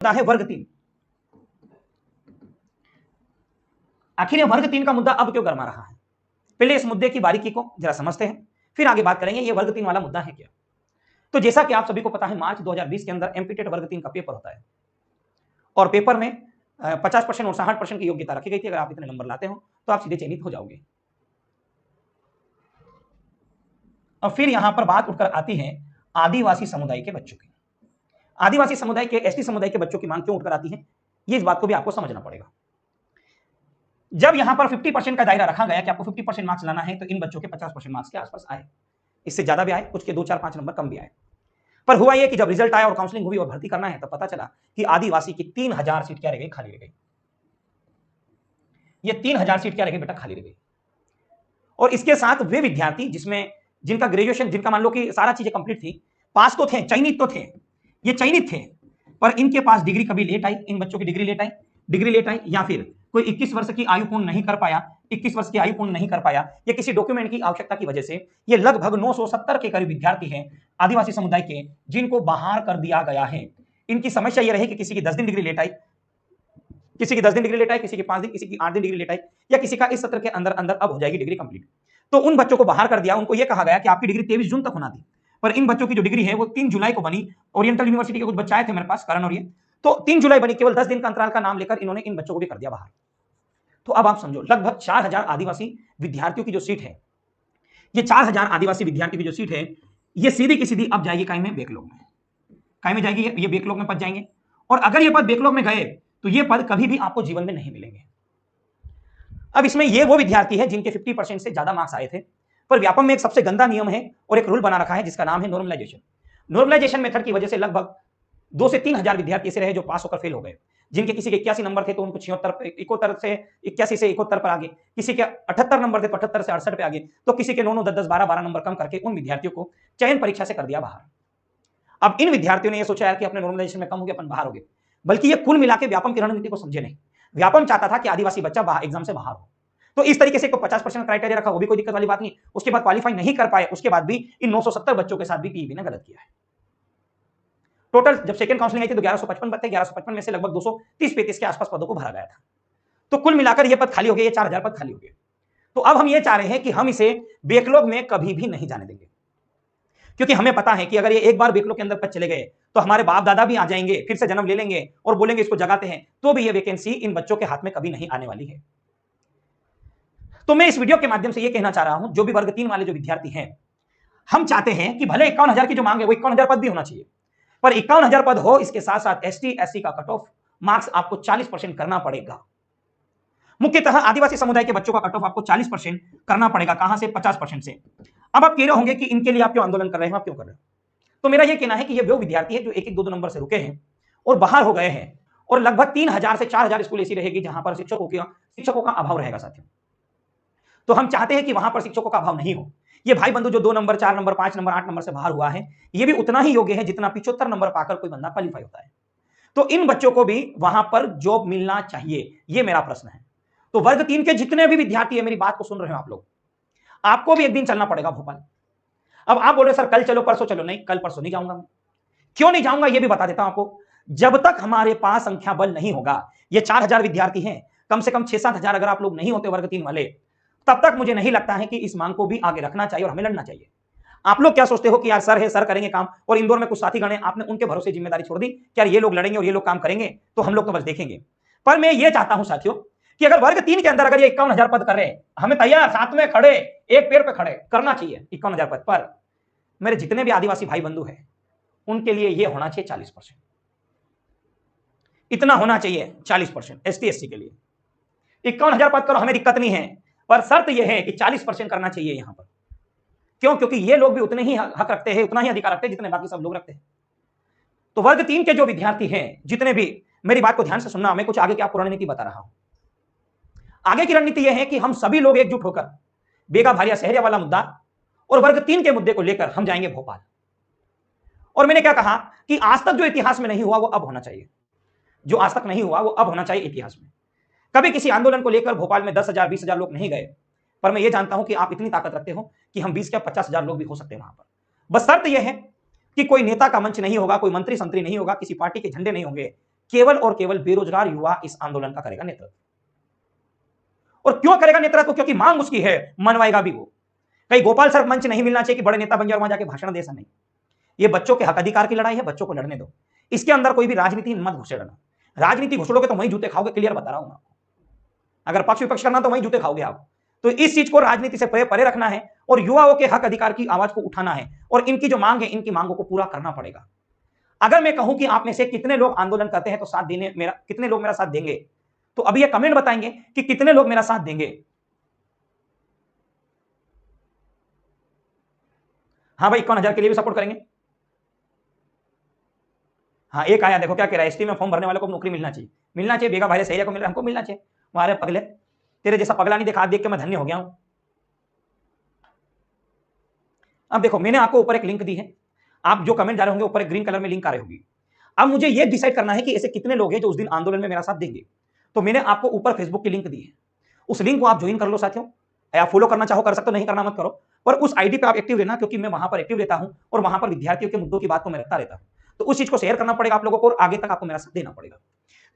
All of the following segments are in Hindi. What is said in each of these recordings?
मुद्दा है वर्ग 3। आखिर ये वर्ग 3 का मुद्दा अब क्यों गरमा रहा है? पहले इस मुद्दे की बारीकी को जरा समझते हैं, फिर आगे बात करेंगे ये वर्ग 3 वाला मुद्दा है क्या। तो जैसा कि आप सभी को पता है, मार्च 2020 के अंदर एमपीटेट वर्ग 3 का पेपर होता है और पेपर में 50% और 60% की योग्यता रखी गई थी। अगर आप इतने नंबर लाते हो तो आप सीधे चयनित हो जाओगे। और फिर यहां पर बात उठकर आती है आदिवासी समुदाय के बच्चों की। आदिवासी समुदाय के, एसटी समुदाय के बच्चों की मांग क्यों उठकर आती है, ये इस बात को भी आपको समझना पड़ेगा। जब यहां पर 50% का दायरा रखा गया कि आपको 50% मार्क्स लाना है, तो इन बच्चों के 50% मार्क्स के आसपास आए, इससे ज्यादा भी आए, कुछ के 2, 4, 5 नंबर कम भी आए। पर हुआ यह कि जब रिजल्ट आया और काउंसलिंग हुई और भर्ती करना है, तब पता चला कि आदिवासी की 3000 सीट क्या रह गई, खाली रह गई। ये 3000 सीट क्या रह गई बेटा, खाली रह गई। और इसके साथ वे विद्यार्थी जिनका ग्रेजुएशन, जिनका मान लो कि सारा चीजें कंप्लीट थी, पास तो थे, चयनित तो थे, ये चयनित थे, पर इनके पास डिग्री कभी लेट आई, इन बच्चों की डिग्री लेट आई, या फिर कोई 21 वर्ष की आयु पूर्ण नहीं कर पाया, 21 वर्ष की आयु पूर्ण नहीं कर पाया, या किसी डॉक्यूमेंट की आवश्यकता की वजह से ये लगभग 970 के करीब विद्यार्थी हैं आदिवासी समुदाय के, जिनको बाहर कर दिया गया है। इनकी समस्या यह रही कि किसी की 10 दिन डिग्री लेट आई, किसी की 10 दिन डिग्री लेट आई, किसी की 5 दिन, किसी की 8 दिन डिग्री लेट आई, या किसी का इस सत्र के अंदर अंदर अब हो जाएगी डिग्री कंप्लीट। तो उन बच्चों को बाहर कर दिया। उनको यह कहा गया कि आपकी डिग्री 23 जून तक होना थी, पर इन बच्चों की जो डिग्री है वो 3 जुलाई को बनी। ओरिएंटल यूनिवर्सिटी के कुछ बच्चे आए थे मेरे पास, करण और ये, तो 3 जुलाई बनी। केवल 10 दिन का अंतराल का नाम लेकर इन्होंने इन बच्चों को भी कर दिया बाहर। तो अब आप समझो, लगभग 4000 आदिवासी विद्यार्थियों की जो सीट है, ये 4000 आदिवासी विद्यार्थियों की जो सीट है, ये सीधी की सीधी अब जाएगी काय में, बैकलॉग में। काय में जाएगी, ये बैकलॉग में पद जाएंगे। और अगर ये पद बैकलॉग में गए तो ये पद कभी भी आपको जीवन में नहीं मिलेंगे। अब इसमें ये वो विद्यार्थी है जिनके 50% से ज्यादा मार्क्स आए थे, पर व्यापम में एक सबसे गंदा नियम है और एक रूल बना रखा है जिसका नाम है नॉर्मलाइजेशन। नॉर्मलाइजेशन मेथड की वजह से लगभग 2 से 3000 विद्यार्थी ऐसे रहे जो पास होकर फेल हो गए, जिनके किसी के 81 नंबर थे तो उनको 71 से 81 से 71 पर आ गए, किसी के 78 नंबर थे तो 78 से 68 पे आ गए, तो किसी के 9, 9, 10, 10, 12, 12 नंबर कम करके उन विद्यार्थियों को चयन परीक्षा से कर दिया बाहर। अब इन विद्यार्थियों ने यह सोचा यार कि अपने नॉर्मलाइजेशन में कम हो गया, अपन बाहर हो गए, बल्कि ये कुल मिलाकर व्यापम की रणनीति को समझे नहीं। व्यापम चाहता था कि आदिवासी बच्चा एग्जाम से बाहर हो, तो इस तरीके से 50% क्राइटेरिया रखा, वो भी कोई दिक्कत वाली बात नहीं। उसके बाद क्वालिफाई नहीं कर पाए, उसके बाद भी इन 970 बच्चों के साथ भी पीईबी ने गलत किया है। टोटल जब सेकंड काउंसलिंग आई थी तो 1155 पद थे, 1155 में से लगभग 230-35 के आसपास पदों को भरा गया था। तो कुल मिलाकर ये पद खाली हो गए, ये 4000 पद खाली हो गए। तो अब हम ये चाह रहे हैं कि हम इसे बैकलॉग में कभी भी नहीं जाने देंगे, क्योंकि हमें पता है कि अगर ये एक बार बैकलॉग के अंदर पद चले गए तो हमारे बाप दादा भी आ जाएंगे, फिर से जन्म ले लेंगे और बोलेंगे इसको जगाते हैं, तो भी ये वैकेंसी इन बच्चों के हाथ में कभी नहीं आने वाली है। तो मैं इस वीडियो के माध्यम से यह कहना चाह रहा हूं, जो भी वर्ग 3 वाले जो विद्यार्थी हैं, हम चाहते हैं कि भले 51000 की जो मांग है वो 51000 पद भी होना चाहिए, पर 51000 पद हो, इसके साथ साथ एसटी एससी का कट ऑफ मार्क्स आपको 40% करना पड़ेगा। मुख्यतः आदिवासी समुदाय के बच्चों का कट ऑफ आपको 40% करना पड़ेगा। कहां से? 50% से। अब आप कह रहे होंगे कि इनके लिए आप क्यों आंदोलन कर रहे हैं, आप क्यों कर रहे हो? तो मेरा यह कहना है कि ये वो विद्यार्थी है जो 1-1, 2-2 नंबर से रुके हैं और बाहर हो गए हैं, और लगभग 3000 से 4000 स्कूल ऐसी रहेगी जहां पर शिक्षकों का अभाव रहेगा साथियों। तो हम चाहते हैं कि वहां पर शिक्षकों का अभाव नहीं हो। ये भाई बंधु जो 2 नंबर, 4 नंबर, 5 नंबर, 8 नंबर से बाहर हुआ है, ये भी उतना ही योग्य है जितना 75 नंबर पाकर कोई बंदा क्वालिफाई होता है। तो इन बच्चों को भी वहां पर जॉब मिलना चाहिए, ये मेरा प्रश्न है। तो वर्ग 3 के जितने भी विद्यार्थी है, मेरी बात को सुन रहे हो आप लोग, आपको भी एक दिन चलना पड़ेगा भोपाल। अब आप बोल रहे सर कल चलो, परसों चलो। नहीं, कल परसों नहीं जाऊंगा मैं। क्यों नहीं जाऊंगा ये भी बता देता हूं आपको। जब तक हमारे पास संख्या बल नहीं होगा, ये 4000 विद्यार्थी हैं, कम से कम 6-7 हजार अगर आप लोग नहीं होते वर्ग 3 वाले, तब तक मुझे नहीं लगता है कि इस मांग को भी आगे रखना चाहिए और हमें लड़ना चाहिए। आप लोग क्या सोचते हो कि यार सर है, सर करेंगे काम, और इंदौर में कुछ साथी गण हैं, आपने उनके भरोसे जिम्मेदारी छोड़ दी कि यार ये लोग लड़ेंगे और ये लोग काम करेंगे, तो हम लोग तो बस देखेंगे। पर मैं ये चाहता हूं साथियों कि अगर वर्ग 3 के अंदर अगर ये 51000 पद कर रहे हैं, हमें तैयार, साथ में खड़े, एक पैर पे खड़े करना चाहिए 51000 पद। पर मेरे जितने भी आदिवासी भाई बंधु हैं, उनके लिए ये होना चाहिए 40%। इतना होना चाहिए 40% एसटी एससी के लिए। 51000 पद करो, हमें दिक्कत नहीं है, पर शर्त यह है कि 40% करना चाहिए यहां पर। क्यों? क्योंकि ये लोग भी उतने ही हक रखते हैं, उतना ही अधिकार रखते हैं जितने बाकी सब लोग रखते हैं। तो वर्ग 3 के जो विद्यार्थी हैं, जितने भी, मेरी बात को ध्यान से सुनना, मैं कुछ आगे की आपको रणनीति बता रहा हूं। आगे की रणनीति यह है कि हम सभी लोग एकजुट होकर बेगा भारिया सहरिया वाला मुद्दा और वर्ग 3 के मुद्दे को लेकर हम जाएंगे भोपाल। और मैंने क्या कहा कि आज तक जो इतिहास में नहीं हुआ वो अब होना चाहिए, जो आज तक नहीं हुआ वो अब होना चाहिए इतिहास में। कभी किसी आंदोलन को लेकर भोपाल में 10,000 20,000 लोग नहीं गए, पर मैं ये जानता हूं कि आप इतनी ताकत रखते हो कि हम 20 या 50,000 लोग भी हो सकते हैं वहां पर। बस शर्त यह है कि कोई नेता का मंच नहीं होगा, कोई मंत्री संतरी नहीं होगा, किसी पार्टी के झंडे नहीं होंगे, केवल और केवल बेरोजगार युवा इस आंदोलन का करेगा नेतृत्व। और क्यों करेगा नेतृत्व? क्योंकि मांग उसकी है, मनवाएगा भी वो। कहीं गोपाल सर मंच नहीं मिलना चाहिए कि बड़े नेता बन जाए और वहां जाके भाषण दे, ऐसा नहीं। ये बच्चों के हक अधिकार की लड़ाई है, बच्चों को लड़ने दो। इसके अंदर कोई भी राजनीति मत घुसेड़ना। राजनीति घुसड़ोगे तो वहीं जूते खाओगे, क्लियर बता रहा हूं आपको। अगर पक्ष विपक्ष करना तो वहीं जूते खाओगे आप। तो इस चीज को राजनीति से परे रखना है और युवाओं के हक अधिकार की आवाज को उठाना है और इनकी जो मांग है, इनकी मांगों को पूरा करना पड़ेगा। अगर मैं कहूं कि आप में से कितने लोग आंदोलन करते हैं तो साथ देने मेरा, कितने लोग मेरा साथ देंगे, तो अभी ये कमेंट बताएंगे कि कितने लोग मेरा साथ देंगे। हाँ भाई, 51,000 के लिए भी सपोर्ट करेंगे। हाँ, एक आया, देखो क्या कह रहा है, एसटी में फॉर्म भरने वालों को नौकरी मिलना चाहिए। मिलना चाहिए, बेगा भाई सही को मिल रहा है, हमको मिलना चाहिए। हमारे पगले, तेरे जैसा पगला नहीं देखा, देख के मैं धन्य हो गया हूं। अब देखो, मैंने आपको ऊपर एक लिंक दी है, आप जो कमेंट जा रहे होंगे ऊपर एक ग्रीन कलर में लिंक आ रही होगी। अब मुझे यह डिसाइड करना है कि ऐसे कितने लोग हैं जो उस दिन आंदोलन में मेरा साथ देंगे। तो मैंने आपको ऊपर फेसबुक की लिंक दी है, उस लिंक को आप ज्वाइन कर लो साथियों। या फॉलो करना चाहो कर सकते हो, नहीं करना मत करो, पर उस आईडी पे आप एक्टिव रहना, क्योंकि मैं वहां पर एक्टिव रहता हूं और वहां पर विद्यार्थियों के मुद्दों की बात को मैं रखता रहता हूं। तो उस चीज को शेयर करना पड़ेगा आप लोगों को और आगे तक आपको मेरा साथ देना पड़ेगा।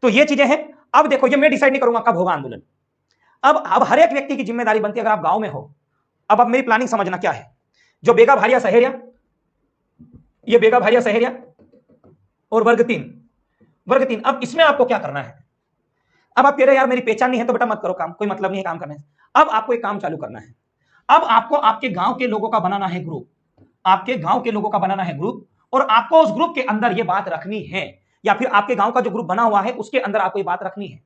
तो ये चीजें हैं। अब देखो, ये मैं डिसाइड नहीं करूंगा कब होगा आंदोलन। अब हर एक व्यक्ति की जिम्मेदारी बनती है, अगर आप गांव में हो। अब मेरी प्लानिंग समझना क्या है। जो बेगा भारिया सहेरिया, ये बेगा भारिया सहेरिया और वर्ग 3, अब इसमें आपको क्या करना है। अब आप कह रहे यार मेरी पहचान नहीं है, तो बेटा मत करो काम, कोई मतलब नहीं है काम करने से। अब आपको एक काम चालू करना है। अब आपको आपके गांव के लोगों का बनाना है ग्रुप, आपके गांव के लोगों का बनाना है ग्रुप, और आपको उस ग्रुप के अंदर यह बात रखनी है, या फिर आपके गांव का जो ग्रुप बना हुआ है उसके अंदर आपको ये बात रखनी है।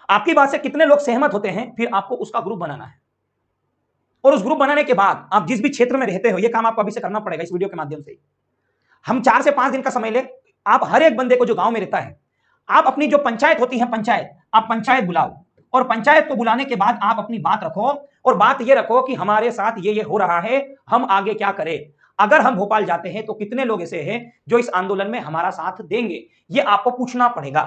आपकी बात से कितने लोग सहमत होते हैं, फिर आपको उसका ग्रुप बनाना है। और उस ग्रुप बनाने के बाद आप जिस भी क्षेत्र में रहते हो, यह काम आपको अभी से करना पड़ेगा। इस वीडियो के माध्यम से हम 4 से 5 दिन का समय ले, आप हर एक बंदे को जो गांव में रहता है, आप अपनी जो पंचायत होती है, पंचायत, आप पंचायत बुलाओ, और पंचायत को बुलाने के बाद आप अपनी बात रखो, और बात यह रखो कि हमारे साथ ये हो रहा है, हम आगे क्या करें। अगर हम भोपाल जाते हैं तो कितने लोग ऐसे हैं जो इस आंदोलन में हमारा साथ देंगे, ये आपको पूछना पड़ेगा।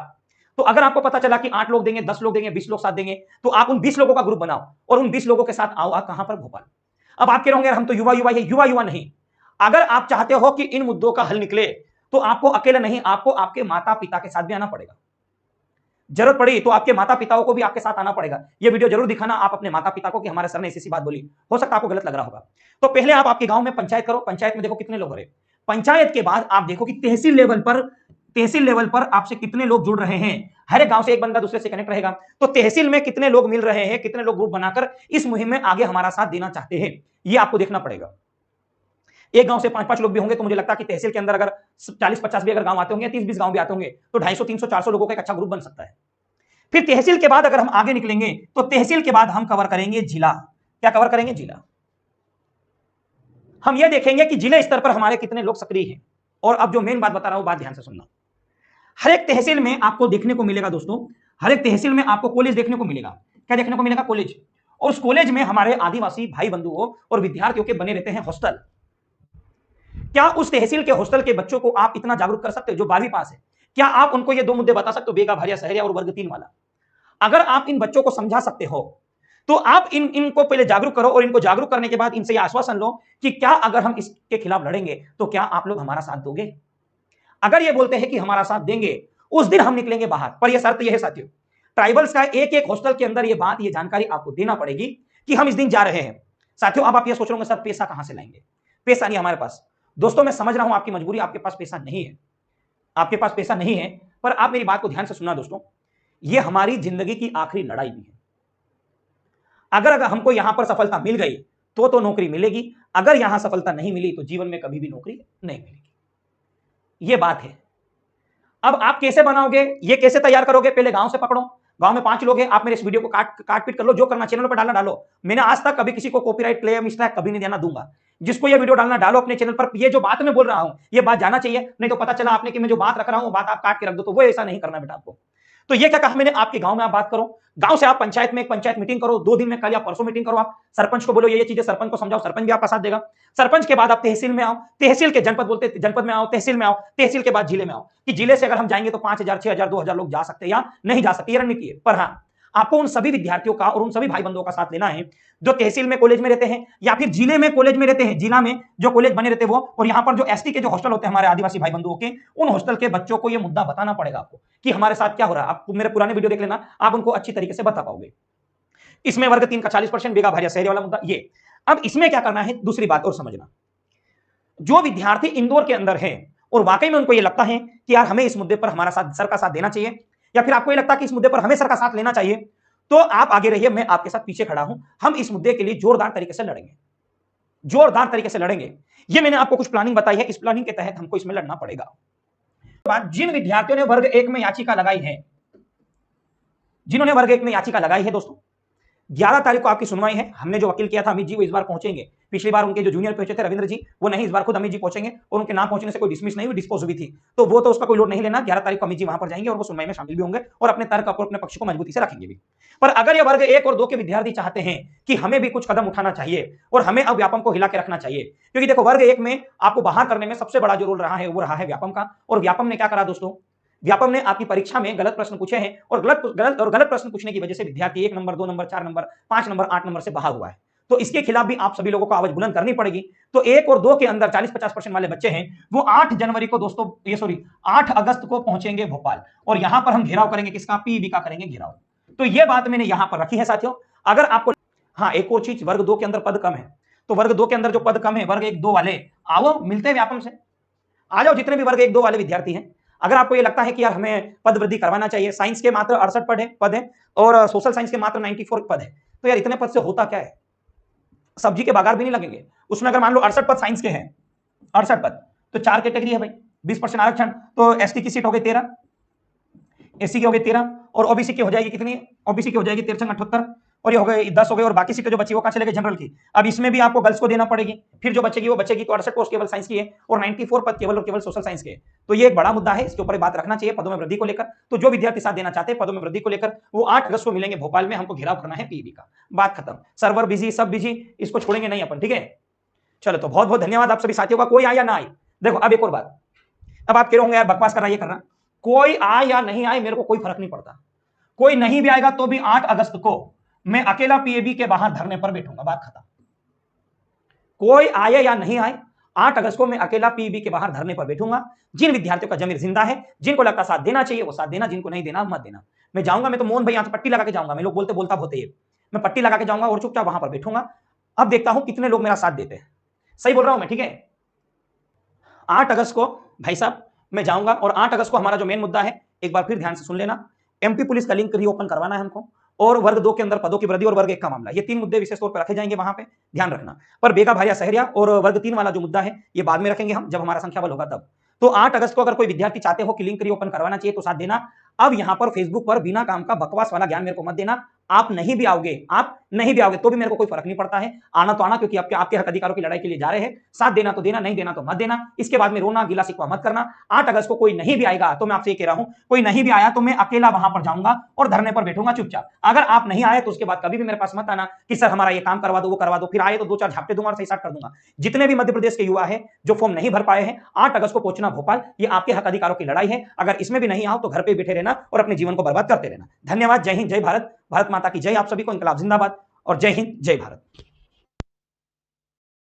तो अगर आपको पता चला कि 8 लोग देंगे, 10 लोग देंगे, 20 लोग साथ देंगे, तो आप उन 20 लोगों का ग्रुप बनाओ और उन 20 लोगों के साथ आओ। आप कहां पर? भोपाल। अब आप कह रहे होंगे हम तो युवा युवा है, युवा युवा नहीं। अगर आप चाहते हो कि इन मुद्दों का हल निकले, तो आपको अकेले नहीं, आपको आपके माता पिता के साथ भी आना पड़ेगा। जरूरत पड़ी तो आपके माता पिताओं को भी आपके साथ आना पड़ेगा। ये वीडियो जरूर दिखाना आप अपने माता पिता को कि हमारे सर ने ऐसी बात बोली, हो सकता है आपको गलत लग रहा होगा। तो पहले आप आपके गांव में पंचायत करो, पंचायत में देखो कितने लोग हो रहे। पंचायत के बाद आप देखो कि तहसील लेवल पर आपसे कितने लोग जुड़ रहे हैं। हर एक गांव से एक बंदा दूसरे से कनेक्ट रहेगा। तो तहसील में कितने लोग मिल रहे हैं, कितने लोग ग्रुप बनाकर इस मुहिम में आगे हमारा साथ देना चाहते हैं, ये आपको देखना पड़ेगा। एक गांव से 5-5 लोग भी होंगे तो मुझे लगता है कि तहसील के अंदर अगर 40-50 भी अगर गांव आते होंगे, 30-20 गांव भी आते होंगे, तो 250, 300, 400 लोगों का एक अच्छा ग्रुप बन सकता है। फिर तहसील के बाद अगर हम आगे निकलेंगे तो तहसील के बाद हम कवर करेंगे जिला। क्या कवर करेंगे? जिला। हम यह देखेंगे कि जिले स्तर पर हमारे कितने लोग सक्रिय हैं। और अब जो मेन बात बता रहा हूं, बात ध्यान से सुनना। हर एक तहसील में आपको देखने को मिलेगा दोस्तों, हर एक तहसील में आपको कॉलेज देखने को मिलेगा। क्या देखने को मिलेगा? कॉलेज। और उस कॉलेज में हमारे आदिवासी भाई बंधुओं और विद्यार्थियों के बने रहते हैं हॉस्टल। क्या उस तहसील के हॉस्टल के बच्चों को आप इतना जागरूक कर सकते हो जो 12वीं पास है? क्या आप उनको ये 2 मुद्दे बता सकते हो, बेगा भारिया सहेरिया और वर्ग 3 वाला? अगर आप इन बच्चों को समझा सकते हो तो आप इनको पहले जागरूक करो, और इनको जागरूक करने के बाद इनसे आश्वासन लो कि क्या अगर हम इसके खिलाफ लड़ेंगे तो क्या आप लोग हमारा साथ दोगे। अगर ये बोलते हैं कि हमारा साथ देंगे, उस दिन हम निकलेंगे बाहर। पर यह शर्त यह है साथियों, ट्राइबल्स का एक एक हॉस्टल के अंदर ये जानकारी आपको देना पड़ेगी कि हम इस दिन जा रहे हैं। साथियों, अब आप ये सोच रहे होंगे सर पैसा कहां से लाएंगे? पैसा नहीं हमारे पास। दोस्तों, मैं समझ रहा हूं आपकी मजबूरी, आपके पास पैसा नहीं है, आपके पास पैसा नहीं है, पर आप मेरी बात को ध्यान से सुनना दोस्तों। यह हमारी जिंदगी की आखिरी लड़ाई भी है। अगर हमको यहां पर सफलता मिल गई तो नौकरी मिलेगी, अगर यहां सफलता नहीं मिली तो जीवन में कभी भी नौकरी नहीं मिलेगी। यह बात है। अब आप कैसे बनाओगे, ये कैसे तैयार करोगे? पहले गांव से पकड़ो। गांव में 5 लोग हैं, आप मेरे इस वीडियो को काट पीट कर लो, जो करना चैनल पर डालना डालो। मैंने आज तक कभी किसी को कॉपीराइट क्लेम स्ट्राइक कभी नहीं देना दूंगा। जिसको ये वीडियो डालना डालो अपने चैनल पर। ये जो बात मैं बोल रहा हूं ये बात जाना चाहिए, नहीं तो पता चला आपने कि मैं जो बात रख रहा हूं वो बात आप काट के रख दो, तो वो ऐसा नहीं करना बेटा आपको। तो ये क्या कहा मैंने, आपके गांव में आप बात करो, गांव से आप पंचायत में एक पंचायत मीटिंग करो, 2 दिन में कल या परसों मीटिंग करो। आप सरपंच को बोलो ये चीजें, सरपंच को समझाओ, सरपंच भी आपका साथ देगा। सरपंच के बाद आप तहसील में आओ, तहसील के जनपद बोलते जनपद में आओ, तहसील में आओ, तहसील के बाद जिले में आओ। कि जिले से अगर हम जाएंगे तो 5,000, 6,000, 2,000 लोग जा सकते हैं या नहीं जा सकते, ये रणनीति है। पर हाँ, आपको उन सभी विद्यार्थियों का और उन सभी भाई बंधुओं का साथ लेना है जो तहसील में कॉलेज में रहते हैं या फिर जिले में कॉलेज में रहते हैं, जिला में जो कॉलेज बने रहते हैं वो, और यहां पर जो एसटी के जो हॉस्टल होते हैं हमारे आदिवासी भाई बंधुओं के, उन हॉस्टल के बच्चों को यह मुद्दा बताना पड़ेगा आपको कि हमारे साथ क्या हो रहा है। आप मेरे पुराने वीडियो देख लेना, आप उनको अच्छी तरीके से बता पाओगे। इसमें वर्ग 3 का 40% बेगा भारिया शहरी वाला मुद्दा ये। अब इसमें क्या करना है, दूसरी बात और समझना, जो विद्यार्थी इंदौर के अंदर है और वाकई में उनको ये लगता है कि यार हमें इस मुद्दे पर हमारा साथ, सर का साथ देना चाहिए, या फिर आपको ये लगता है कि इस मुद्दे पर हमें सर का साथ लेना चाहिए, तो आप आगे रहिए, मैं आपके साथ पीछे खड़ा हूं। हम इस मुद्दे के लिए जोरदार तरीके से लड़ेंगे, जोरदार तरीके से लड़ेंगे। ये मैंने आपको कुछ प्लानिंग बताई है, इस प्लानिंग के तहत हमको इसमें लड़ना पड़ेगा। जिन विद्यार्थियों ने वर्ग 1 में याचिका लगाई है, जिन्होंने वर्ग 1 में याचिका लगाई है दोस्तों, 11 तारीख को आपकी सुनवाई है। हमने जो वकील किया था अमित जी, वो इस बार पहुंचेंगे। पिछली बार उनके जो जूनियर पहुंचे थे रविंद्र जी, वो नहीं, इस बार खुद अमित जी पहुंचेंगे, और उनके नाम पहुंचने से कोई डिसमिस नहीं हुई, डिस्पोज हुई थी, तो वो तो उसका कोई लोड नहीं लेना। 11 तारीख को अमित जी वहां पर जाएंगे और वो सुनवाई में शामिल भी होंगे और अपने तर्क और अपने पक्ष को मजबूती से रखेंगे भी। पर अगर ये वर्ग 1 और 2 के विद्यार्थी चाहते हैं कि हमें भी कुछ कदम उठाना चाहिए और हमें अब व्यापम को हिला के रखना चाहिए, क्योंकि देखो वर्ग 1 में आपको बाहर करने में सबसे बड़ा जो रोल रहा है वो रहा है व्यापम का। और व्यापम ने क्या करा दोस्तों, व्यापम ने आपकी परीक्षा में गलत प्रश्न पूछे हैं, और गलत प्रश्न पूछने की वजह से विद्यार्थी 1 number, 2 number, 4 number, 5 number, 8 number से बाहर हुआ है। तो इसके खिलाफ भी आप सभी लोगों को आवाज बुलंद करनी पड़ेगी। तो 1 और 2 के अंदर 40-50% वाले बच्चे हैं, वो 8 जनवरी को दोस्तों, 8 अगस्त को पहुंचेंगे भोपाल, और यहां पर हम घेराव करेंगे, किसका, पीईबी का करेंगे घेराव। तो ये बात मैंने यहां पर रखी है साथियों। अगर आपको, हाँ एक और चीज, वर्ग 2 के अंदर पद कम है, तो वर्ग 2 के अंदर जो पद कम है, वर्ग 1-2 वाले आओ, मिलते हैं व्यापम से, आ जाओ जितने भी वर्ग 1-2 वाले विद्यार्थी हैं। अगर आपको ये लगता है कि यार हमें पद वृद्धि करवाना चाहिए, साइंस के मात्र 68 पद है और सोशल साइंस के मात्र 94 पद है, तो यार इतने पद से होता क्या है, सब्जी के बागार भी नहीं लगेंगे उसमें। अगर मान लो 68 पद साइंस के हैं, 68 पद, तो 4 कैटेगरी है भाई, 20% आरक्षण, तो एसटी की सीट हो गई 13, एससी की हो गई 13, और ओबीसी की हो जाएगी कितनी, ओबीसी की हो जाएगी 13-78, और ये हो गए 10 हो गए, और बाकी सीटें जो बची वो कहां चले गए, जनरल की। अब इसमें भी आपको गर्ल्स को देना पड़ेगी, फिर जो बचेगी वो बचेगी, तो 68 पोस्ट केवल साइंस की है और 94 पद केवल और केवल सोशल साइंस के है। तो ये एक बड़ा मुद्दा है, इसके ऊपर बात रखना चाहिए पदों में वृद्धि को लेकर। तो जो विद्यार्थी साथ देना चाहते हैं पदों में वृद्धि को लेकर, वो 8 अगस्त को मिलेंगे भोपाल में, हमको घेराव करना है पीईबी का, बात खत्म। सर्वर बिजी, सब बिजी, इसको छोड़ेंगे नहीं अपन, ठीक है। चलो, तो बहुत बहुत धन्यवाद आप सभी साथियों का, कोई आए या ना आए। देखो अब एक और बात, अब आप कह रहे होंगे यार बकवास कर रहा है, ये कर रहा, कोई आए या नहीं आए मेरे को कोई फर्क नहीं पड़ता, कोई नहीं भी आएगा तो भी 8 अगस्त को मैं अकेला पीएबी के बाहर धरने पर बैठूंगा, बात खत्म। कोई आए या नहीं आए, 8 अगस्त को मैं अकेला पीएबी के बाहर धरने पर बैठूंगा। जिन विद्यार्थियों का जमीर जिंदा है, जिनको लगता साथ देना चाहिए वो साथ देना, जिनको नहीं देना मत देना। मैं जाऊंगा, मैं तो मोहन भाई यहां से पट्टी लगा के जाऊंगा, मैं लोग बोलते बोलता होते हैं, मैं पट्टी लगा के जाऊंगा और चुपचाप वहां पर बैठूंगा। अब देखता हूं कितने लोग मेरा साथ देते हैं, सही बोल रहा हूं मैं, ठीक है। 8 अगस्त को भाई साहब मैं जाऊंगा, और 8 अगस्त को हमारा जो मेन मुद्दा है, एक बार फिर ध्यान से सुन लेना, एमपी पुलिस का लिंक रीओपन करवाना है हमको, और वर्ग 2 के अंदर पदों की वृद्धि और वर्ग 1 का मामला, ये 3 मुद्दे विशेष तौर पर रखे जाएंगे वहां पे, ध्यान रखना। पर बेगा भारिया शहरिया और वर्ग 3 वाला जो मुद्दा है ये बाद में रखेंगे हम, जब हमारा संख्या बल होगा तब। तो 8 अगस्त को अगर कोई विद्यार्थी चाहते हो कि लिंक रीओपन करवाना चाहिए तो साथ देना। अब यहां पर फेसबुक पर बिना काम का बकवास वाला ज्ञान मेरे को मत देना। आप नहीं भी आओगे, आप नहीं भी आओगे तो भी मेरे को कोई फर्क नहीं पड़ता है, आना तो आना, क्योंकि आपके हक अधिकारों की लड़ाई के लिए जा रहे हैं। साथ देना तो देना, नहीं देना तो मत देना। इसके बाद में रोना गिला शिकवा मत करना। 8 अगस्त को कोई नहीं भी आएगा तो मैं आपसे ये कह रहा हूं, कोई नहीं भी आया तो मैं अकेला वहां पर जाऊंगा और धरने पर बैठूंगा चुपचाप। अगर आप नहीं आए तो उसके बाद कभी भी मेरे पास मत आना कि सर हमारा ये काम करवा दो, वो करवा दो, फिर आए तो 2-4 झापटे दूंगा और सही साथ कर दूंगा। जितने भी मध्य प्रदेश के युवा है जो फॉर्म नहीं भर पाए हैं, 8 अगस्त को पहुंचना भोपाल, ये आपके हक अधिकारों की लड़ाई है। अगर इसमें भी नहीं आओ तो घर पे बैठे रहना और अपने जीवन को बर्बाद करते रहना। धन्यवाद, जय हिंद, जय भारत, भारत माता की जय। आप सभी को इंकलाब जिंदाबाद, और जय हिंद, जय भारत।